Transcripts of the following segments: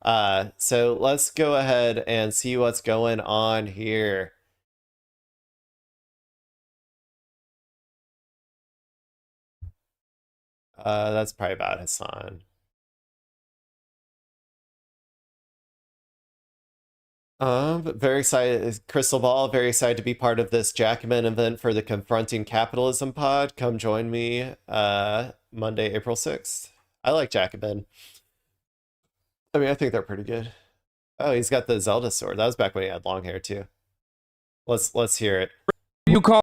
So let's go ahead and see what's going on here. That's probably about Hasan. Very excited, Crystal Ball, very excited to be part of this Jackman event for the Confronting Capitalism pod. Come join me Monday, April 6th. I like Jacobin. I mean, I think they're pretty good. Oh, he's got the Zelda sword. That was back when he had long hair too. Let's hear it. You call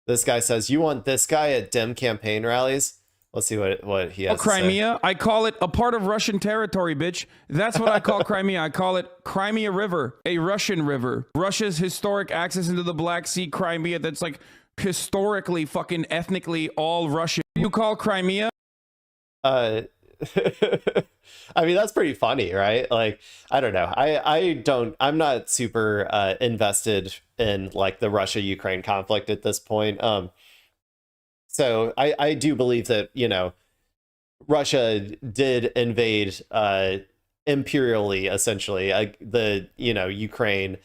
This guy says, you want this guy at Dem campaign rallies? Let's see what he has to Crimea? I call it a part of Russian territory, bitch. That's what I call Crimea. I call it Crimea River, a Russian river. Russia's historic access into the Black Sea, Crimea, that's like historically, fucking ethnically all Russian. You call Crimea? I mean, that's pretty funny, right? Like, I don't know. I'm not super invested in like the Russia-Ukraine conflict at this point. So I do believe that, you know, Russia did invade imperially, essentially, the, you know, Ukraine.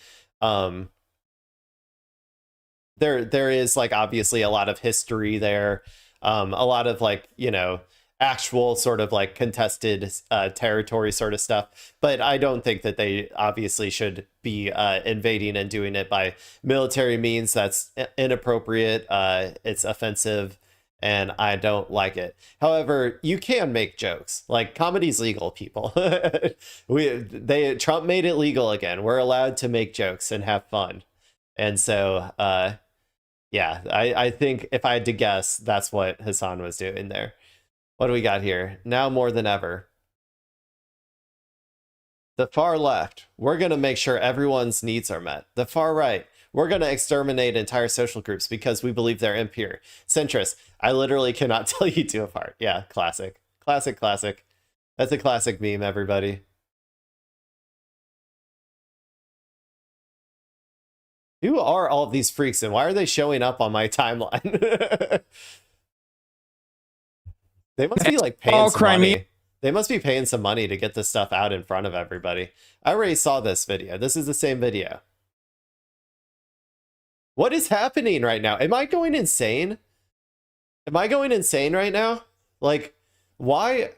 There is like obviously a lot of history there, a lot of like, you know, actual sort of like contested territory sort of stuff, but I don't think that they obviously should be invading and doing it by military means. That's inappropriate. It's offensive, and I don't like it. However, you can make jokes. Like, comedy's legal, people. Trump made it legal again. We're allowed to make jokes and have fun, and so yeah, I think if I had to guess, that's what Hasan was doing there. What do we got here? Now more than ever. The far left, we're going to make sure everyone's needs are met. The far right, we're going to exterminate entire social groups because we believe they're impure. Centrist, I literally cannot tell you two apart. Yeah, classic. Classic. That's a classic meme, everybody. Who are all of these freaks and why are they showing up on my timeline? They must be like paying some money. They must be paying some money to get this stuff out in front of everybody. I already saw this video. This is the same video. What is happening right now? Am I going insane? Am I going insane right now? Like, why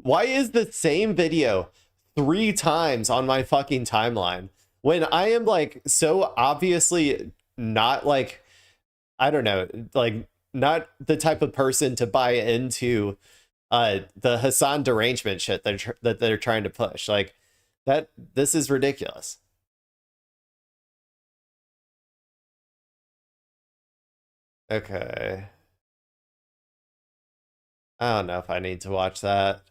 is the same video 3 times on my fucking timeline when I am like so obviously not like, I don't know, like not the type of person to buy into the Hasan derangement shit that they're trying to push. Like, this is ridiculous. Okay. I don't know if I need to watch that.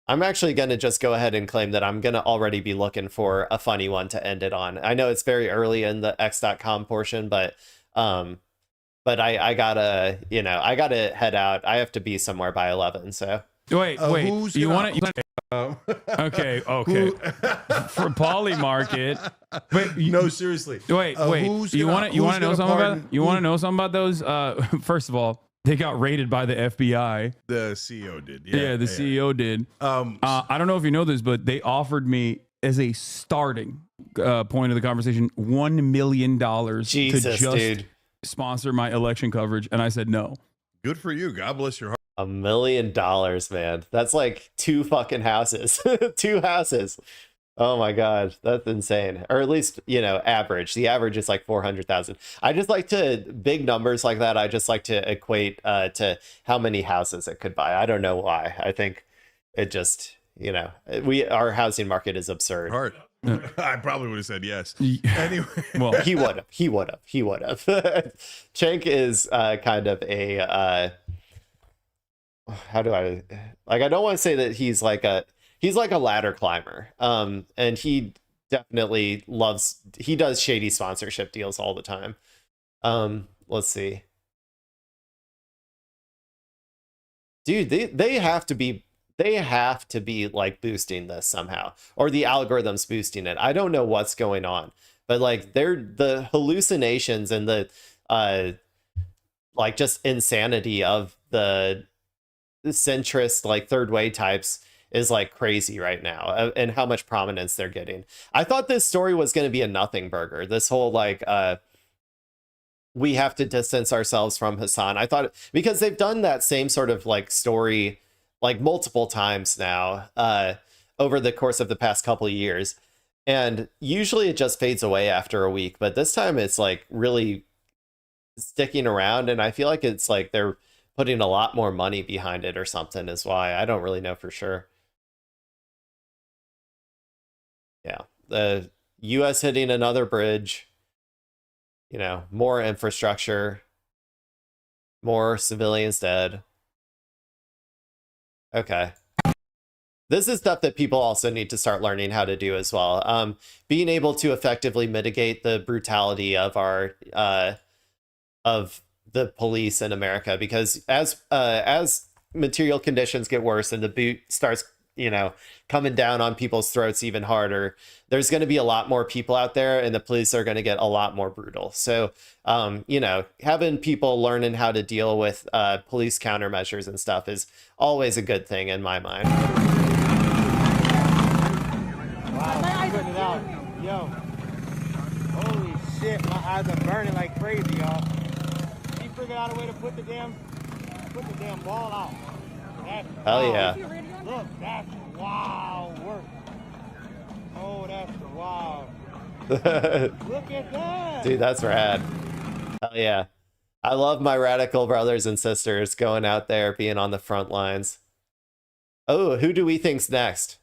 I'm actually going to just go ahead and claim that I'm going to already be looking for a funny one to end it on. I know it's very early in the x.com portion, but I gotta, you know, I gotta head out. I have to be somewhere by 11, so. Wait, you want to... Okay. For Poly Market. Wait, no, seriously. Wait. You want to know something about? You want to know something about those? First of all, they got raided by the FBI. The CEO did. Yeah, the CEO did. I don't know if you know this, but they offered me as a starting point of the conversation $1 million Jesus, to just dude. sponsor my election coverage, and I said no. Good for you. God bless your heart. $1 million, man. That's like 2 fucking houses. 2 houses. Oh my god, that's insane. Or at least, you know, average. The average is like 400,000. I just like to, big numbers like that, I just like to equate to how many houses it could buy. I don't know why. I think it just, you know, our housing market is absurd. Heart. I probably would have said yes. Anyway, well, he would have. Cenk is kind of a how do I like? I don't want to say that he's like a ladder climber. And he definitely he does shady sponsorship deals all the time. Let's see, dude. They have to be like boosting this somehow, or the algorithm's boosting it. I don't know what's going on, but like the hallucinations and the like just insanity of the centrist like third way types is like crazy right now, and how much prominence they're getting. I thought this story was going to be a nothing burger. This whole like we have to distance ourselves from Hasan. I thought, because they've done that same sort of like story like multiple times now over the course of the past couple of years, and usually it just fades away after a week, but this time it's like really sticking around, and I feel like it's like they're putting a lot more money behind it or something is why. I don't really know for sure. Yeah, the US hitting another bridge, you know, more infrastructure, more civilians dead. Okay. This is stuff that people also need to start learning how to do as well. Being able to effectively mitigate the brutality of our of the police in America, because as material conditions get worse and the boot starts, you know, coming down on people's throats even harder, there's going to be a lot more people out there, and the police are going to get a lot more brutal. So, you know, having people learning how to deal with police countermeasures and stuff is always a good thing in my mind. Wow, putting it out. Yo. Holy shit, my eyes are burning like crazy, y'all. He figured out a way to put the damn ball out. That's Hell wild. yeah. Look, that's wow work. Oh, that's wow. Look at that. Dude, that's rad. Hell yeah. I love my radical brothers and sisters going out there, being on the front lines. Oh, who do we think's next?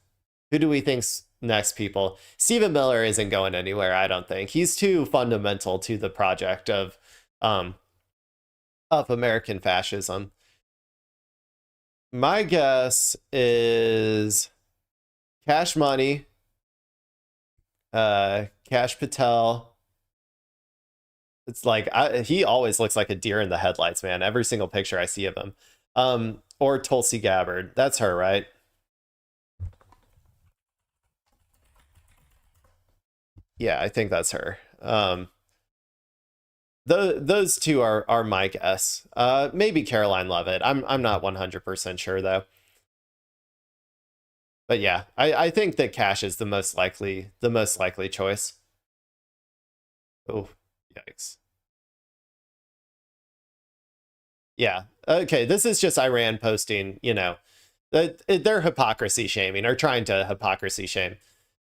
Who do we think's next, people? Stephen Miller isn't going anywhere, I don't think. He's too fundamental to the project of American fascism. My guess is Cash Money, Cash Patel. It's like he always looks like a deer in the headlights, man. Every single picture I see of him. Or Tulsi Gabbard. That's her, right? Yeah, I think that's her. Those two are my guess. Maybe Caroline Leavitt. I'm not 100% sure though. But yeah, I think that Cash is the most likely choice. Oh, yikes. Yeah. Okay, this is just Iran posting, you know, they're hypocrisy shaming, or trying to hypocrisy shame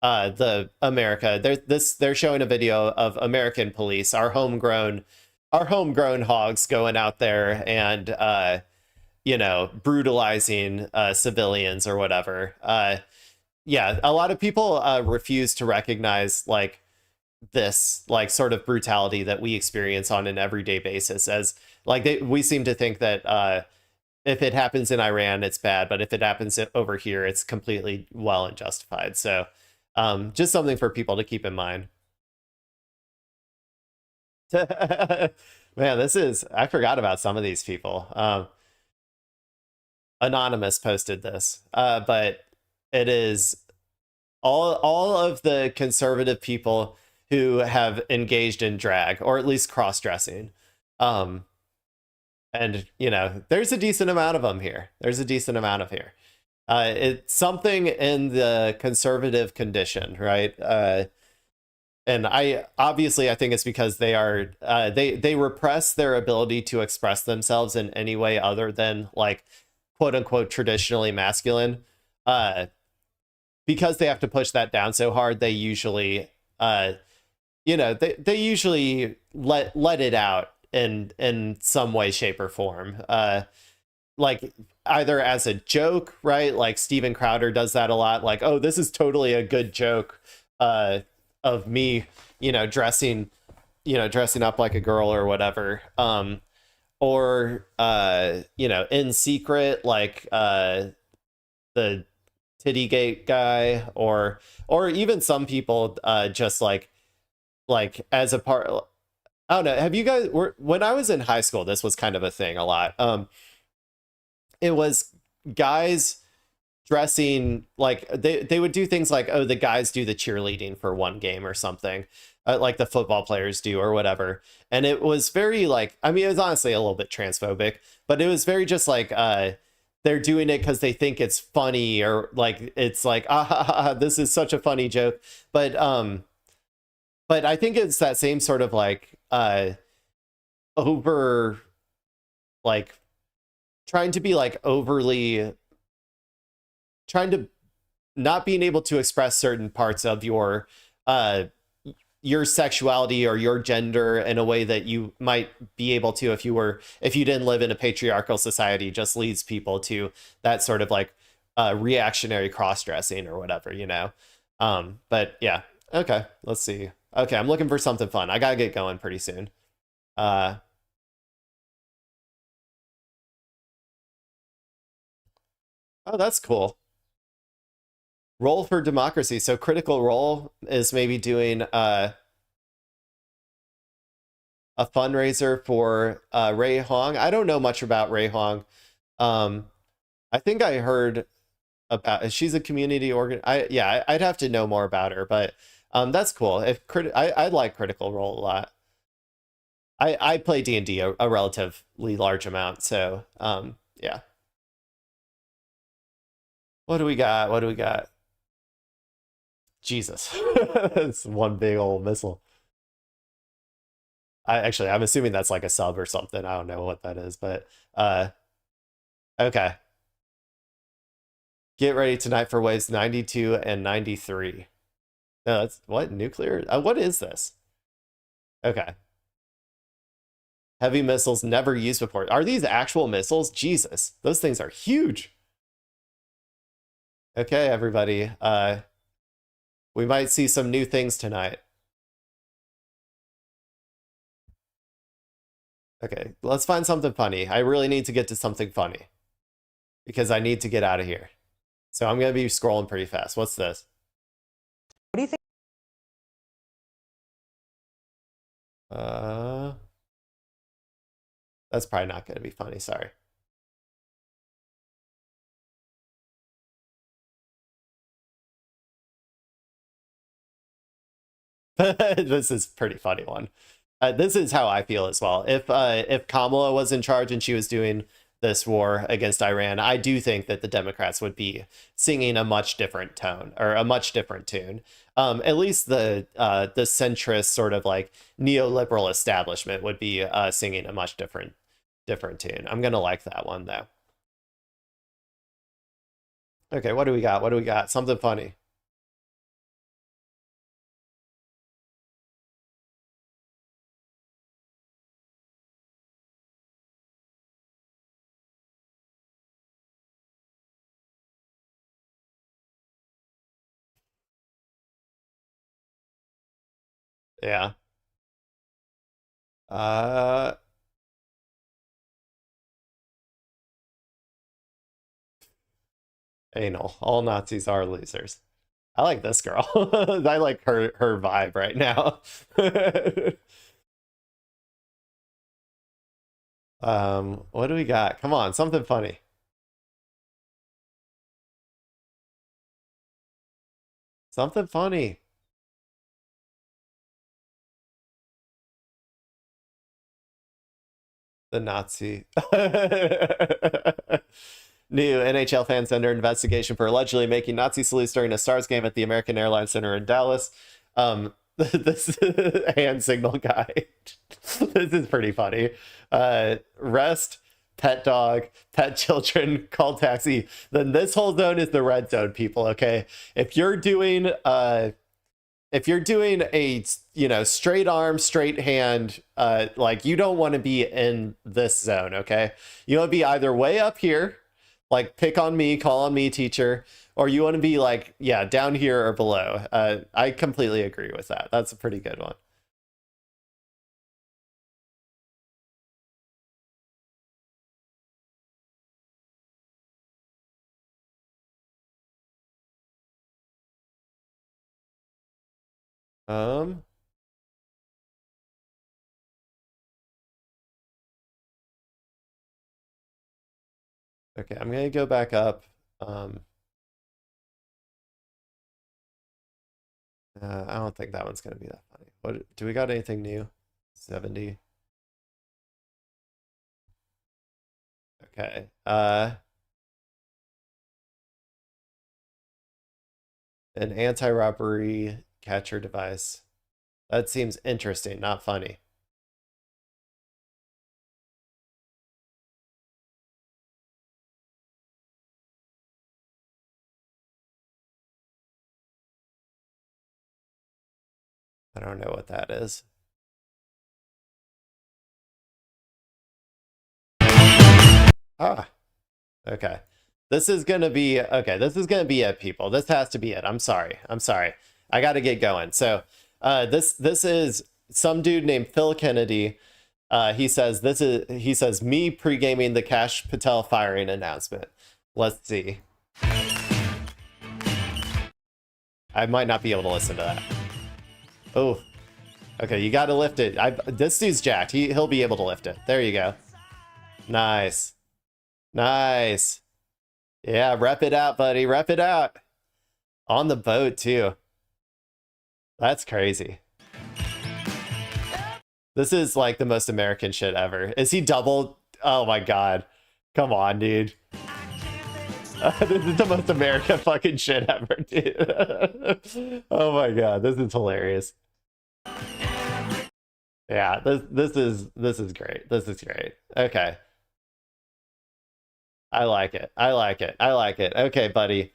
the America. They're showing a video of American police, our homegrown hogs going out there and you know, brutalizing civilians or whatever. Yeah, a lot of people refuse to recognize like this like sort of brutality that we experience on an everyday basis, as like we seem to think that if it happens in Iran, it's bad, but if it happens over here, it's completely well and justified. So just something for people to keep in mind. Man, I forgot about some of these people. Anonymous posted this, but it is all of the conservative people who have engaged in drag, or at least cross-dressing. And, you know, there's a decent amount of them here. It's something in the conservative condition, right? And I think it's because they are they repress their ability to express themselves in any way other than like quote unquote traditionally masculine. Because they have to push that down so hard, they usually you know, they usually let it out in some way, shape, or form. Like either as a joke, right? Like Steven Crowder does that a lot. Like, oh, this is totally a good joke of me, you know, dressing up like a girl or whatever. Or you know, in secret, like the Tittygate guy, or even some people just like as a part. I don't know. Have you guys when I was in high school, this was kind of a thing a lot. It was guys dressing like they would do things like, oh, the guys do the cheerleading for one game or something, like the football players do or whatever. And it was very like, I mean, it was honestly a little bit transphobic, but it was very just like they're doing it because they think it's funny, or like it's like, ah, ha, ha, ha, this is such a funny joke. But I think it's that same sort of like over, like trying to be like overly, trying to not being able to express certain parts of your sexuality or your gender in a way that you might be able to if you didn't live in a patriarchal society, just leads people to that sort of like reactionary cross-dressing or whatever, you know. But yeah, okay, let's see. Okay, I'm looking for something fun. I gotta get going pretty soon. Oh, that's cool. Roll for Democracy. So Critical Role is maybe doing a fundraiser for Ray Hong. I don't know much about Ray Hong. I think I heard about, she's a community I'd have to know more about her, but that's cool. I like Critical Role a lot. I play D&D a relatively large amount, so yeah. What do we got? What do we got? Jesus. It's one big old missile. I'm assuming that's like a sub or something. I don't know what that is, but okay. Get ready tonight for waves 92 and 93. No, that's what? Nuclear? What is this? Okay. Heavy missiles never used before. Are these actual missiles? Jesus, those things are huge. Okay, everybody. We might see some new things tonight. Okay, let's find something funny. I really need to get to something funny because I need to get out of here. So I'm going to be scrolling pretty fast. What's this? What do you think? That's probably not going to be funny. Sorry. This is a pretty funny one. This is how I feel as well. If Kamala was in charge and she was doing this war against Iran, I do think that the Democrats would be singing a much different tone, or a much different tune. At least the centrist sort of like neoliberal establishment would be singing a much different tune. I'm gonna like that one though. Okay, what do we got? What do we got? Something funny. Yeah. Uh, Anal. All Nazis are losers. I like this girl. I like her vibe right now. What do we got? Come on, something funny. Something funny. The Nazi. New NHL fans under investigation for allegedly making Nazi salutes during a Stars game at the American Airlines Center in Dallas. This hand signal guy. This is pretty funny. Rest, pet dog, pet children, call taxi. Then this whole zone is the red zone, people. Okay, if you're doing a straight arm, straight hand, like you don't want to be in this zone. Okay, you want to be either way up here, like pick on me, call on me, teacher, or you want to be like, yeah, down here or below. I completely agree with that. That's a pretty good one. Okay, I'm gonna go back up. I don't think that one's gonna be that funny. What do we got? Anything new? 70. Okay. An anti-robbery catcher device. That seems interesting, not funny. I don't know what that is. Ah, okay. This is gonna be okay. This is gonna be it, people. This has to be it. I'm sorry. I'm sorry. I got to get going. So, this is some dude named Phil Kennedy. He says me pre-gaming the Cash Patel firing announcement. Let's see. I might not be able to listen to that. Oh, okay. You got to lift it. This dude's jacked. He'll be able to lift it. There you go. Nice. Nice. Yeah, rep it out, buddy. Rep it out. On the boat, too. That's crazy. This is like the most American shit ever. Is he double? Oh my god. Come on, dude. This is the most American fucking shit ever, dude. Oh my god, this is hilarious. Yeah, this is great. This is great. Okay. I like it. I like it. I like it. Okay, buddy.